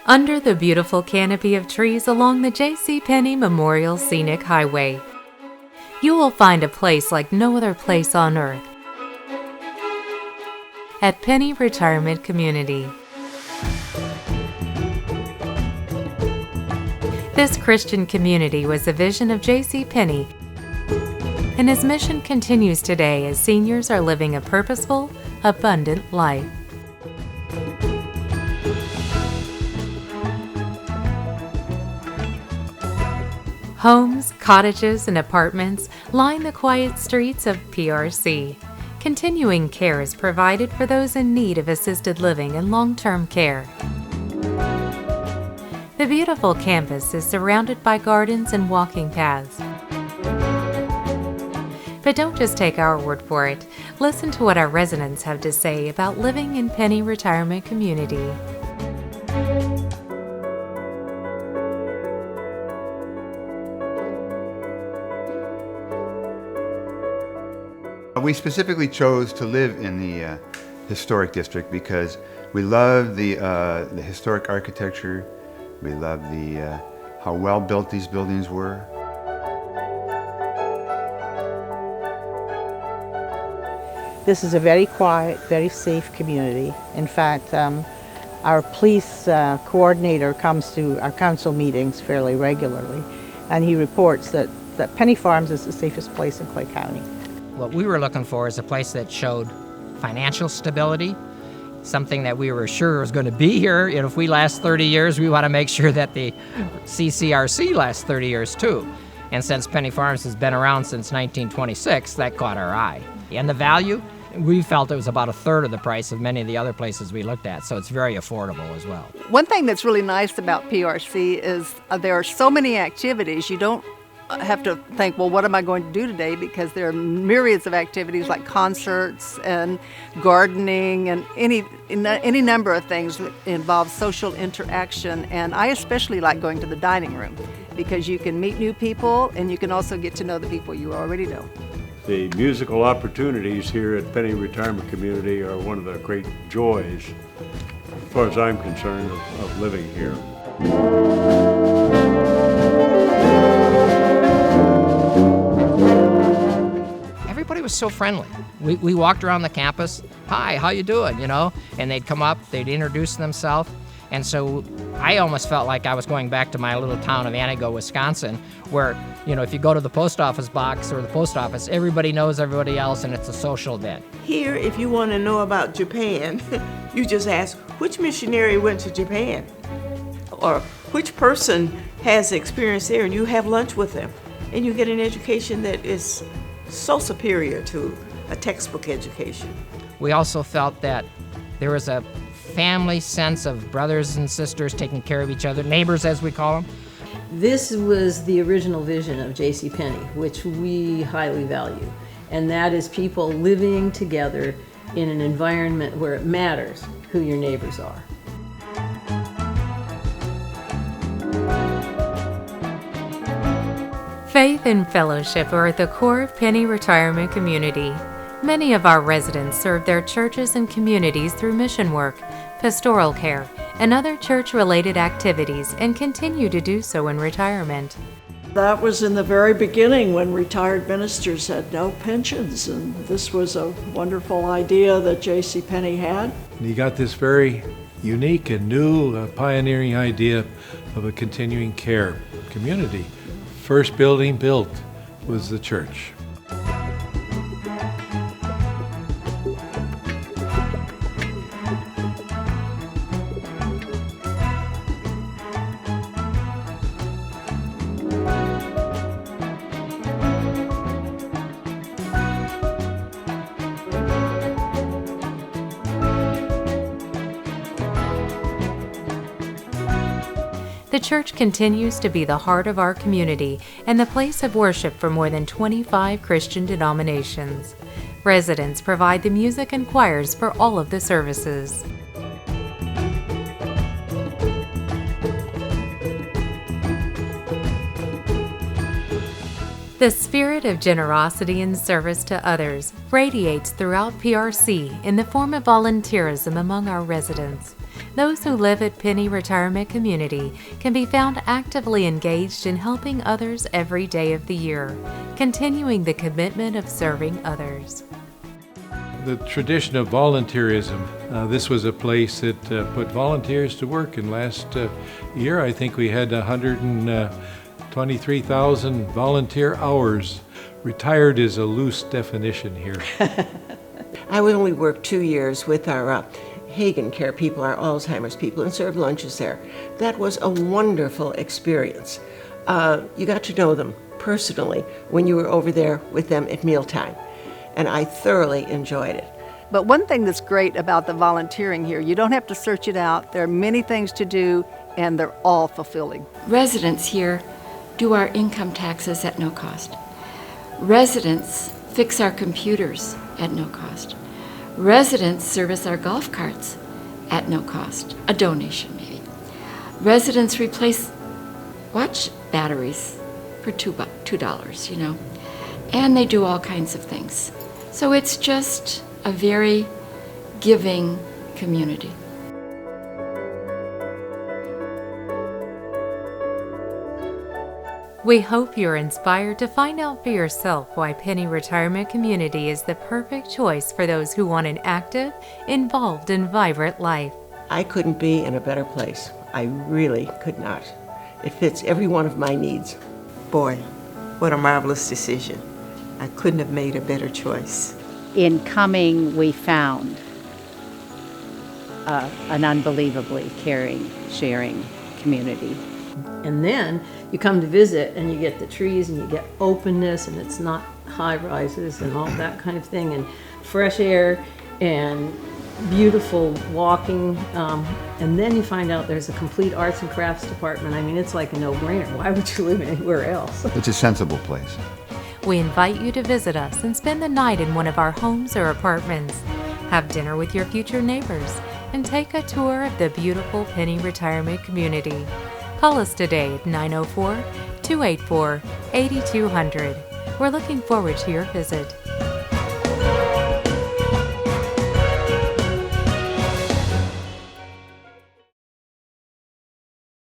under the beautiful canopy of trees along the J.C. Penney Memorial Scenic Highway. You will find a place like no other place on earth at Penney Retirement Community. This Christian community was a vision of J.C. Penney, and his mission continues today as seniors are living a purposeful, abundant life. Homes, cottages, and apartments line the quiet streets of PRC. Continuing care is provided for those in need of assisted living and long-term care. The beautiful campus is surrounded by gardens and walking paths. But don't just take our word for it. Listen to what our residents have to say about living in Penney Retirement Community. We specifically chose to live in the historic district because we love the historic architecture. We love how well built these buildings were. This is a very quiet, very safe community. In fact, our police coordinator comes to our council meetings fairly regularly, and he reports that Penney Farms is the safest place in Clay County. What we were looking for is a place that showed financial stability, something that we were sure was going to be here. If we last 30 years, we want to make sure that the CCRC lasts 30 years too. And since Penney Farms has been around since 1926, that caught our eye. And the value, we felt it was about a third of the price of many of the other places we looked at, so it's very affordable as well. One thing that's really nice about PRC is there are so many activities. You don't have to think, well, what am I going to do today? Because there are myriads of activities like concerts and gardening and any number of things that involve social interaction. And I especially like going to the dining room because you can meet new people and you can also get to know the people you already know. The musical opportunities here at Penney Retirement Community are one of the great joys, as far as I'm concerned, of living here. Everybody was so friendly. We walked around the campus, hi, how you doing, and they'd come up, they'd introduce themselves. And so I almost felt like I was going back to my little town of Antigo, Wisconsin, where, if you go to the post office box or the post office, everybody knows everybody else and it's a social event. Here, if you want to know about Japan, you just ask, which missionary went to Japan? Or which person has experience there, and you have lunch with them. And you get an education that is so superior to a textbook education. We also felt that there was a family sense of brothers and sisters taking care of each other, neighbors as we call them. This was the original vision of J.C. Penney, which we highly value, and that is people living together in an environment where it matters who your neighbors are. Faith and fellowship are at the core of Penney Retirement Community. Many of our residents serve their churches and communities through mission work, pastoral care, and other church-related activities, and continue to do so in retirement. That was in the very beginning when retired ministers had no pensions, and this was a wonderful idea that J.C. Penney had. And he got this very unique and new pioneering idea of a continuing care community. First building built was the church. The church continues to be the heart of our community and the place of worship for more than 25 Christian denominations. Residents provide the music and choirs for all of the services. The spirit of generosity and service to others radiates throughout PRC in the form of volunteerism among our residents. Those who live at Penney Retirement Community can be found actively engaged in helping others every day of the year, continuing the commitment of serving others. The tradition of volunteerism. This was a place that put volunteers to work. And last year, I think we had 123,000 volunteer hours. Retired is a loose definition here. I only worked 2 years with our Hagen Care people, our Alzheimer's people, and served lunches there. That was a wonderful experience. You got to know them personally when you were over there with them at mealtime, and I thoroughly enjoyed it. But one thing that's great about the volunteering here, you don't have to search it out. There are many things to do, and they're all fulfilling. Residents here do our income taxes at no cost. Residents fix our computers at no cost. Residents service our golf carts at no cost, a donation maybe. Residents replace watch batteries for $2, you know, and they do all kinds of things. So it's just a very giving community. We hope you're inspired to find out for yourself why Penney Retirement Community is the perfect choice for those who want an active, involved, and vibrant life. I couldn't be in a better place. I really could not. It fits every one of my needs. Boy, what a marvelous decision. I couldn't have made a better choice. In coming, we found an unbelievably caring, sharing community. And then you come to visit and you get the trees and you get openness, and it's not high rises and all that kind of thing, and fresh air and beautiful walking. And then you find out there's a complete arts and crafts department. I mean, it's like a no-brainer. Why would you live anywhere else? It's a sensible place. We invite you to visit us and spend the night in one of our homes or apartments. Have dinner with your future neighbors and take a tour of the beautiful Penney Retirement Community. Call us today at 904-284-8200. We're looking forward to your visit.